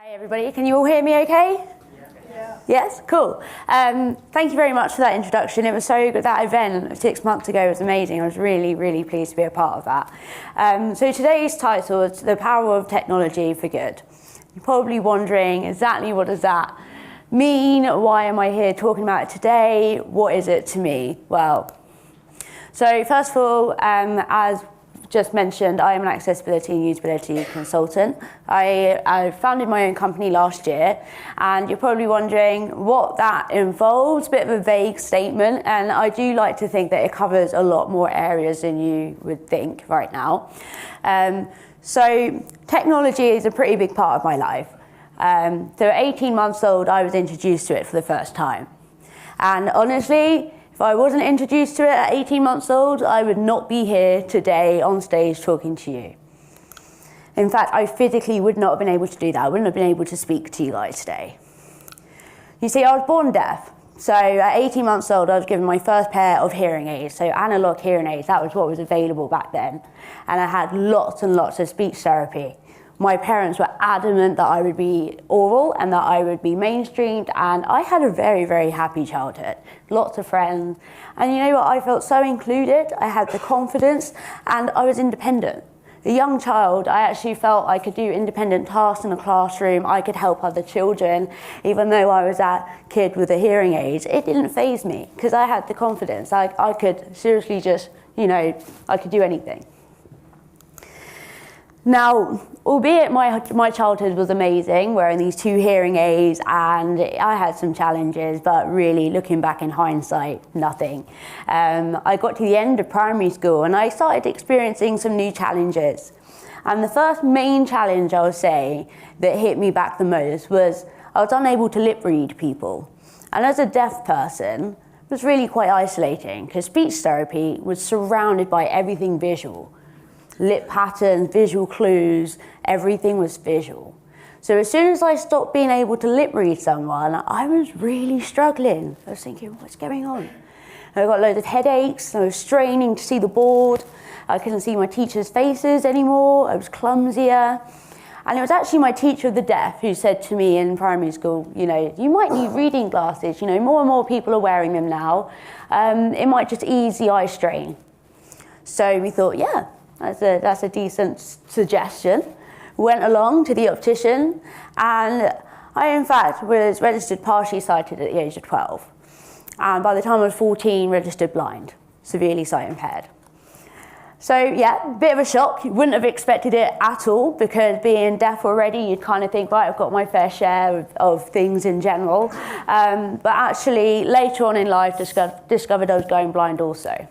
Hi everybody, can you all hear me okay? Yeah. Yes, cool. Thank you very much for that introduction. It was so good. That event 6 months ago was amazing. I was really, really pleased to be a part of that. So today's title is The Power of Technology for Good. You're probably wondering exactly what does that mean? Why am I here talking about it today? What is it to me? Well, so first of all, as just mentioned, I am an accessibility and usability consultant. I founded my own company last year, and you're probably wondering what that involves. A bit of a vague statement, and I do like to think that it covers a lot more areas than you would think right now. So technology is a pretty big part of my life. So at 18 months old, I was introduced to it for the first time. And honestly, if I wasn't introduced to it at 18 months old, I would not be here today on stage talking to you. In fact, I physically would not have been able to do that. I wouldn't have been able to speak to you guys today. You see, I was born deaf. So at 18 months old, I was given my first pair of hearing aids. So analog hearing aids, that was what was available back then. And I had lots and lots of speech therapy. My parents were adamant that I would be oral and that I would be mainstreamed, and I had a very, very happy childhood. Lots of friends, and you know what, I felt so included, I had the confidence, and I was independent. A young child, I actually felt I could do independent tasks in the classroom, I could help other children, even though I was that kid with the hearing aids. It didn't faze me, because I had the confidence. I could seriously just, I could do anything. Now, albeit my childhood was amazing, wearing these 2 hearing aids, and I had some challenges, but really looking back in hindsight, nothing. I got to the end of primary school and I started experiencing some new challenges. And the first main challenge, I would say, that hit me back the most was I was unable to lip read people. And as a deaf person, it was really quite isolating because speech therapy was surrounded by everything visual. Lip patterns, visual clues, everything was visual. So as soon as I stopped being able to lip read someone, I was really struggling. I was thinking, what's going on? I got loads of headaches, I was straining to see the board, I couldn't see my teachers' faces anymore, I was clumsier. And it was actually my teacher of the deaf who said to me in primary school, you might need reading glasses, more and more people are wearing them now. It might just ease the eye strain. So we thought, yeah, that's a decent suggestion. Went along to the optician, and I, in fact, was registered partially sighted at the age of 12. And by the time I was 14, registered blind, severely sight impaired. So yeah, bit of a shock. You wouldn't have expected it at all, because being deaf already, you'd kind of think, right, I've got my fair share of things in general. But actually, later on in life, discovered I was going blind also.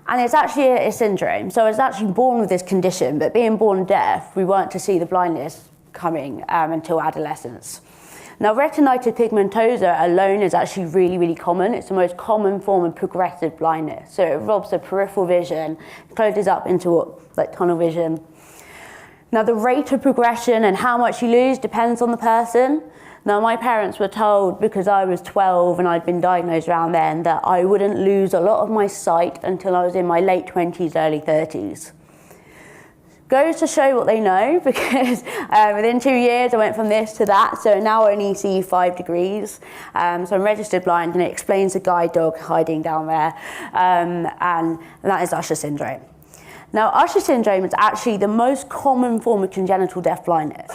And it's actually a syndrome. So I was actually born with this condition, but being born deaf, we weren't to see the blindness coming until adolescence. Now, retinitis pigmentosa alone is actually really, really common. It's the most common form of progressive blindness. So it robs the peripheral vision, closes up into like tunnel vision. Now, the rate of progression and how much you lose depends on the person. Now, my parents were told, because I was 12 and I'd been diagnosed around then, that I wouldn't lose a lot of my sight until I was in my late 20s, early 30s. Goes to show what they know, because within 2 years I went from this to that, so now I only see 5 degrees. So I'm registered blind, and it explains the guide dog hiding down there, and that is Usher syndrome. Now, Usher syndrome is actually the most common form of congenital deaf blindness.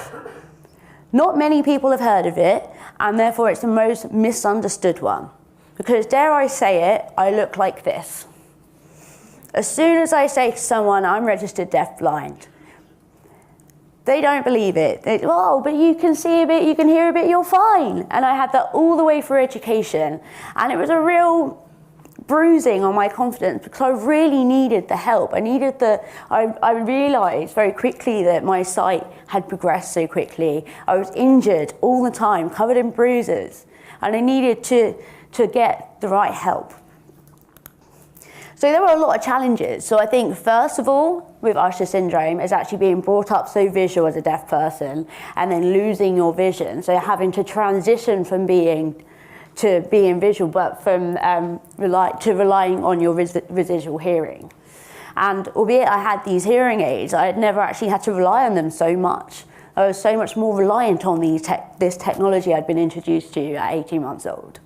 Not many people have heard of it, and therefore it's the most misunderstood one. Because, dare I say it, I look like this. As soon as I say to someone, I'm registered deaf-blind, they don't believe it. Oh, but you can see a bit, you can hear a bit, you're fine. And I had that all the way through education, and it was a real bruising on my confidence, because I really needed the help. I realised very quickly that my sight had progressed so quickly. I was injured all the time, covered in bruises, and I needed to get the right help. So there were a lot of challenges. So I think, first of all, with Usher syndrome is actually being brought up so visual as a deaf person, and then losing your vision. So having to transition from being visual, but from relying on your residual hearing. And albeit I had these hearing aids, I had never actually had to rely on them so much. I was so much more reliant on this technology I'd been introduced to at 18 months old.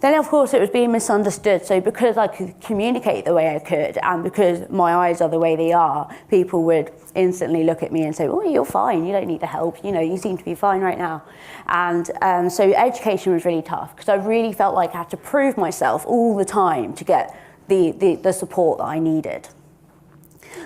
Then, of course, it was being misunderstood. So because I could communicate the way I could, and because my eyes are the way they are, people would instantly look at me and say, oh, you're fine, you don't need the help, you seem to be fine right now. And so education was really tough, because I really felt like I had to prove myself all the time to get the support that I needed.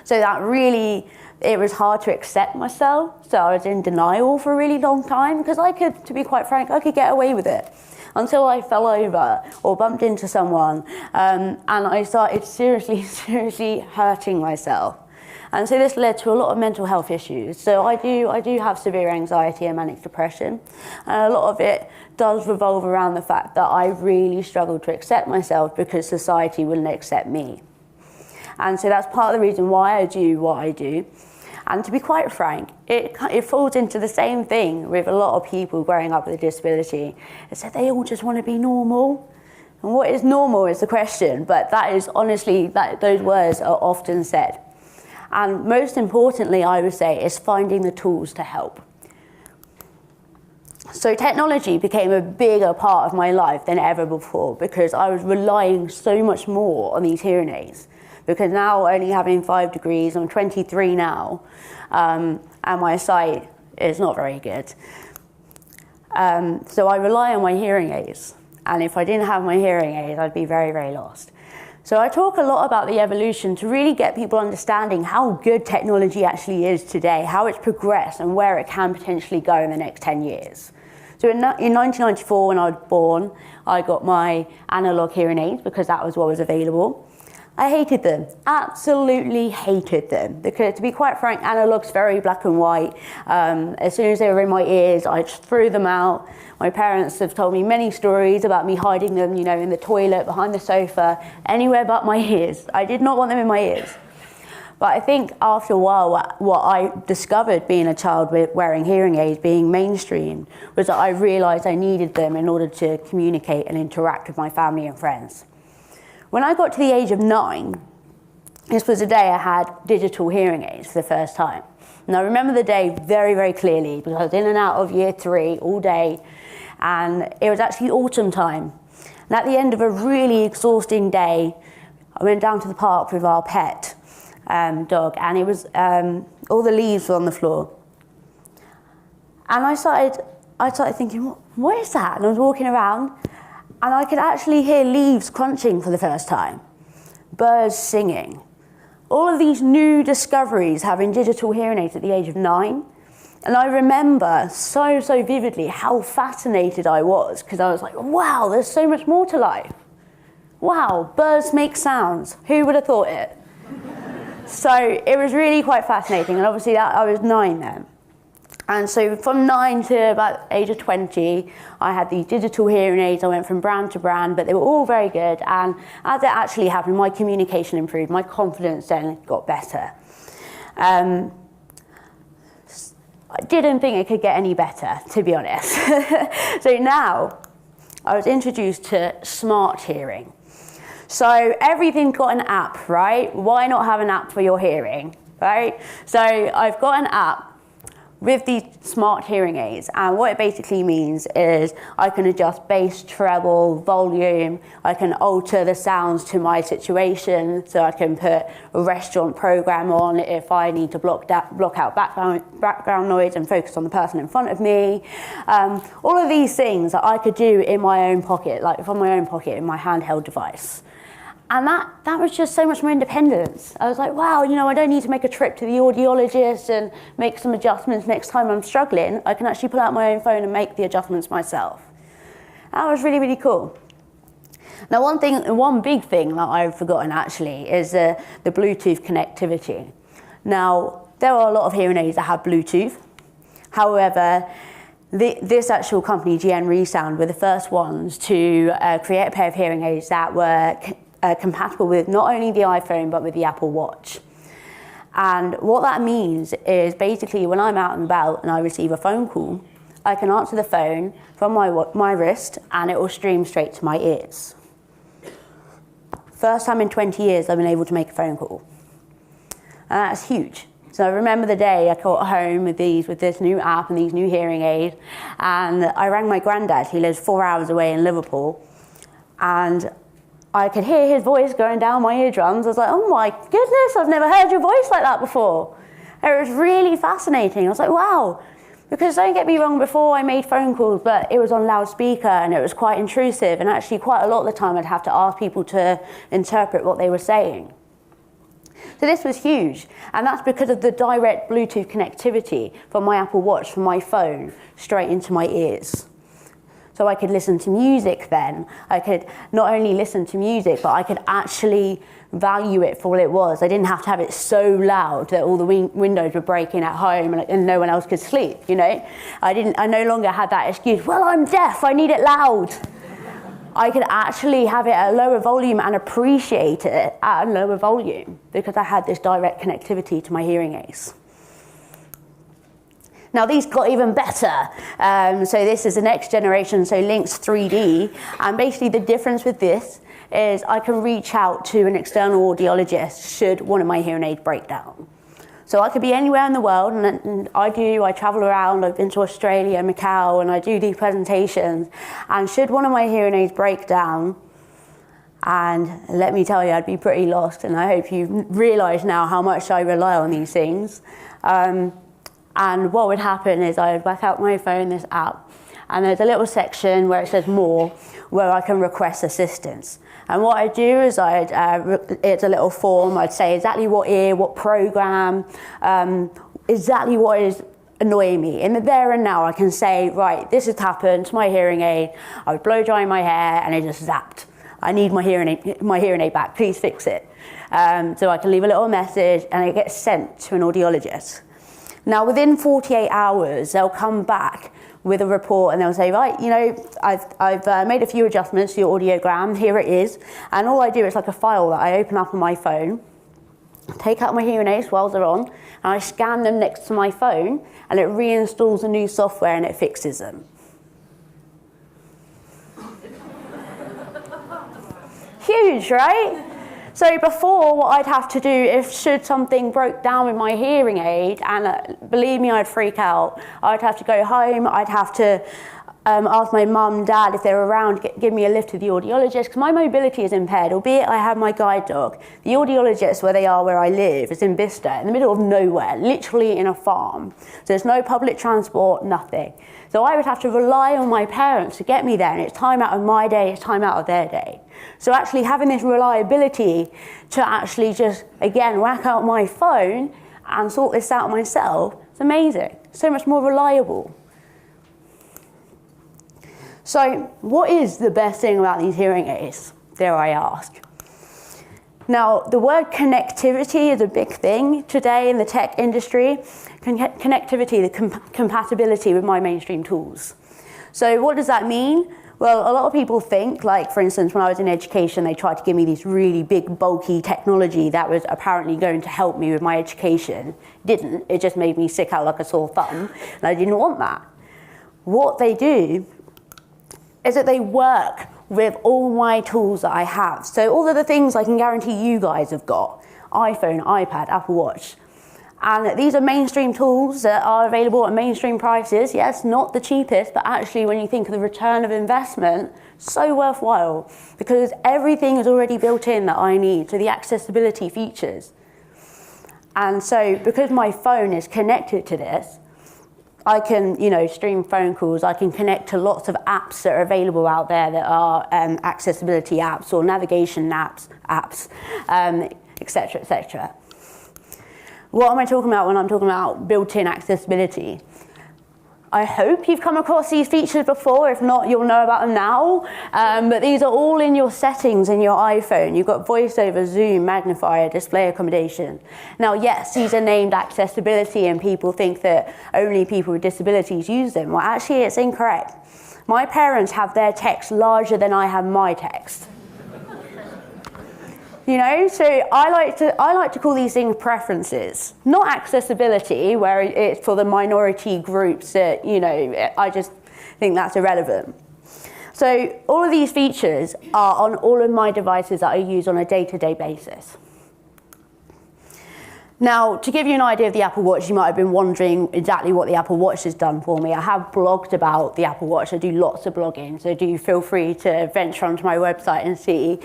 So that really, it was hard to accept myself. So I was in denial for a really long time, because to be quite frank, I could get away with it. Until I fell over or bumped into someone, and I started seriously hurting myself. And so this led to a lot of mental health issues. So I do have severe anxiety and manic depression. And a lot of it does revolve around the fact that I really struggled to accept myself because society wouldn't accept me. And so that's part of the reason why I do what I do. And to be quite frank, it falls into the same thing with a lot of people growing up with a disability. It's that they all just want to be normal. And what is normal is the question, but that is honestly, those words are often said. And most importantly, I would say, is finding the tools to help. So technology became a bigger part of my life than ever before, because I was relying so much more on these hearing aids. Because now, only having 5 degrees, I'm 23 now, and my sight is not very good. So I rely on my hearing aids. And if I didn't have my hearing aids, I'd be very, very lost. So I talk a lot about the evolution to really get people understanding how good technology actually is today, how it's progressed, and where it can potentially go in the next 10 years. So in 1994, when I was born, I got my analog hearing aids because that was what was available. I hated them, absolutely hated them, because to be quite frank, analog's very black and white. As soon as they were in my ears, I just threw them out. My parents have told me many stories about me hiding them, in the toilet, behind the sofa, anywhere but my ears. I did not want them in my ears. But I think after a while, what I discovered being a child wearing hearing aids, being mainstream, was that I realized I needed them in order to communicate and interact with my family and friends. When I got to the age of 9, this was the day I had digital hearing aids for the first time. And I remember the day very, very clearly, because I was in and out of year 3 all day, and it was actually autumn time. And at the end of a really exhausting day, I went down to the park with our pet dog, and it was all the leaves were on the floor. And I started thinking, what is that? And I was walking around, and I could actually hear leaves crunching for the first time, birds singing. All of these new discoveries having digital hearing aids at the age of 9. And I remember so vividly how fascinated I was, because I was like, wow, there's so much more to life. Wow, birds make sounds. Who would have thought it? So it was really quite fascinating, and obviously I was 9 then. And so from 9 to about the age of 20, I had these digital hearing aids. I went from brand to brand, but they were all very good. And as it actually happened, my communication improved. My confidence then got better. I didn't think it could get any better, to be honest. So now I was introduced to smart hearing. So everything's got an app, right? Why not have an app for your hearing, right? So I've got an app with these smart hearing aids, and what it basically means is I can adjust bass, treble, volume. I can alter the sounds to my situation, so I can put a restaurant program on if I need to block out background noise and focus on the person in front of me. All of these things that I could do in my own pocket, like from my own pocket in my handheld device. And that was just so much more independence. I was like, wow, I don't need to make a trip to the audiologist and make some adjustments next time I'm struggling. I can actually pull out my own phone and make the adjustments myself. That was really, really cool. Now, one big thing that I've forgotten actually is the Bluetooth connectivity. Now, there are a lot of hearing aids that have Bluetooth. However, this actual company, GN ReSound, were the first ones to create a pair of hearing aids that were compatible with not only the iPhone but with the Apple Watch. And what that means is basically when I'm out and about and I receive a phone call, I can answer the phone from my wrist and it will stream straight to my ears. First time in 20 years I've been able to make a phone call. And that's huge, So I remember the day I got home with this new app and these new hearing aids, and I rang my granddad. He lives 4 hours away in Liverpool, and I could hear his voice going down my eardrums. I was like, oh my goodness, I've never heard your voice like that before. And it was really fascinating. I was like, wow. Because don't get me wrong, before I made phone calls, but it was on loudspeaker and it was quite intrusive, and actually quite a lot of the time I'd have to ask people to interpret what they were saying. So this was huge, and that's because of the direct Bluetooth connectivity from my Apple Watch, from my phone, straight into my ears. So I could listen to music then. I could not only listen to music, but I could actually value it for what it was. I didn't have to have it so loud that all the windows were breaking at home and no one else could sleep, you know? I no longer had that excuse, well, I'm deaf, I need it loud. I could actually have it at a lower volume and appreciate it at a lower volume because I had this direct connectivity to my hearing aids. Now these got even better. So this is the next generation, so Lynx 3D. And basically the difference with this is I can reach out to an external audiologist should one of my hearing aids break down. So I could be anywhere in the world, and I travel around. I've been to Australia, Macau, and I do these presentations. And should one of my hearing aids break down, and let me tell you, I'd be pretty lost, and I hope you realise now how much I rely on these things. And what would happen is I would whack out my phone, this app, and there's a little section where it says more, where I can request assistance. And what I do is it's a little form. I'd say exactly what ear, what program, exactly what is annoying me. In the there and now, I can say, right, this has happened to my hearing aid. I would blow dry my hair, and it just zapped. I need my hearing aid back. Please fix it. So I can leave a little message, and it gets sent to an audiologist. Now, within 48 hours, they'll come back with a report and they'll say, right, you know, I've made a few adjustments to your audiogram, here it is. And all I do is like a file that I open up on my phone, take out my hearing aids while they're on, and I scan them next to my phone, and it reinstalls the new software and it fixes them. Huge, right? So before, what I'd have to do should something broke down with my hearing aid, and believe me, I'd freak out. I'd have to go home, I'd have to ask my mum, dad, if they're around, give me a lift to the audiologist, because my mobility is impaired, albeit I have my guide dog. The audiologist, where I live, is in Bicester, in the middle of nowhere, literally in a farm. So there's no public transport, nothing. So I would have to rely on my parents to get me there, and it's time out of my day, it's time out of their day. So actually having this reliability to actually just, again, whack out my phone and sort this out myself, it's amazing. So much more reliable. So what is the best thing about these hearing aids, dare I ask? Now, the word connectivity is a big thing today in the tech industry. Connectivity, the compatibility with my mainstream tools. So what does that mean? Well, a lot of people think, like, for instance, when I was in education, they tried to give me this really big, bulky technology that was apparently going to help me with my education. Didn't. It just made me stick out like a sore thumb, and I didn't want that. What they do is that they work with all my tools that I have. So all of the things I can guarantee you guys have got, iPhone, iPad, Apple Watch. And these are mainstream tools that are available at mainstream prices. Yes, not the cheapest, but actually when you think of the return of investment, so worthwhile, because everything is already built in that I need, so the accessibility features. And so because my phone is connected to this, I can, stream phone calls. I can connect to lots of apps that are available out there that are accessibility apps or navigation apps, et cetera, et cetera. What am I talking about when I'm talking about built-in accessibility? I hope you've come across these features before. If not, you'll know about them now. But these are all in your settings in your iPhone. You've got voiceover, zoom, magnifier, display accommodation. Now, yes, these are named accessibility, and people think that only people with disabilities use them. Well, actually, it's incorrect. My parents have their text larger than I have my text. So I like to call these things preferences, not accessibility, where it's for the minority groups that, I just think that's irrelevant. So all of these features are on all of my devices that I use on a day-to-day basis. Now, to give you an idea of the Apple Watch, you might have been wondering exactly what the Apple Watch has done for me. I have blogged about the Apple Watch. I do lots of blogging, so do feel free to venture onto my website and see.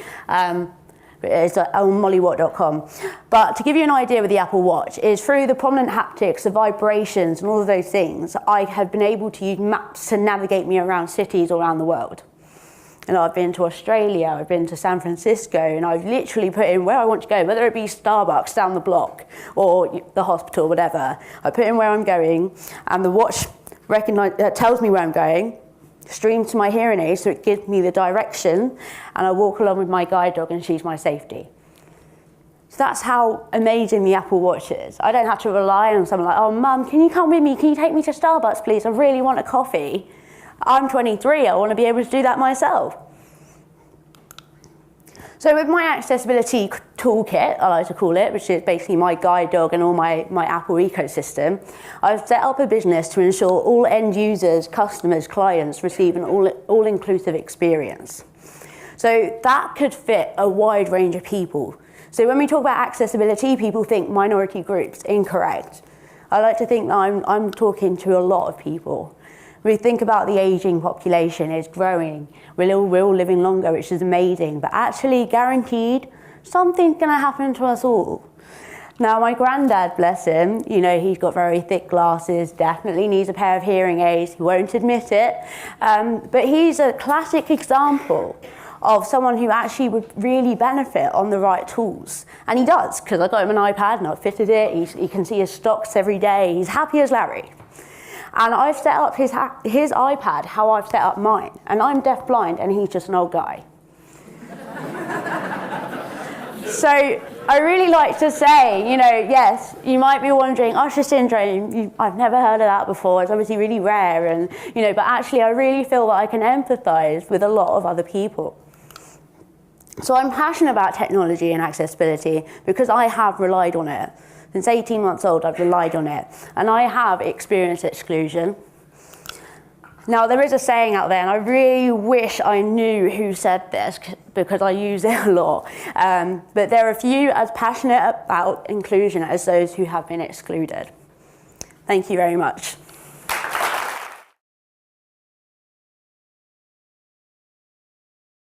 It's on mollywatt.com. But to give you an idea with the Apple Watch, is through the prominent haptics, the vibrations, and all of those things, I have been able to use maps to navigate me around cities all around the world. And I've been to Australia, I've been to San Francisco, and I've literally put in where I want to go, whether it be Starbucks down the block or the hospital, whatever. I put in where I'm going, and the watch tells me where I'm going, streams to my hearing aid, so it gives me the direction, and I walk along with my guide dog, and she's my safety. So that's how amazing the Apple Watch is. I don't have to rely on someone like, oh, Mum, can you come with me? Can you take me to Starbucks, please? I really want a coffee. I'm 23, I want to be able to do that myself. So with my accessibility toolkit, I like to call it, which is basically my guide dog and all my Apple ecosystem, I've set up a business to ensure all end users, customers, clients receive an all-inclusive experience. So that could fit a wide range of people. So when we talk about accessibility, people think minority groups. Incorrect. I like to think that I'm talking to a lot of people. We think about the aging population is growing. We're all living longer, which is amazing, but actually guaranteed, something's gonna happen to us all. Now, my granddad, bless him, you know, he's got very thick glasses, definitely needs a pair of hearing aids, he won't admit it, but he's a classic example of someone who actually would really benefit on the right tools. And he does, because I got him an iPad and I've fitted it, he can see his stocks every day, he's happy as Larry. And I've set up his iPad how I've set up mine. And I'm deafblind and he's just an old guy. So I really like to say, you know, yes, you might be wondering, Usher syndrome, I've never heard of that before. It's obviously really rare. And, you know, but actually I really feel that I can empathize with a lot of other people. So I'm passionate about technology and accessibility because I have relied on it. Since 18 months old, I've relied on it. And I have experienced exclusion. Now, there is a saying out there, and I really wish I knew who said this, because I use it a lot. But there are few as passionate about inclusion as those who have been excluded. Thank you very much.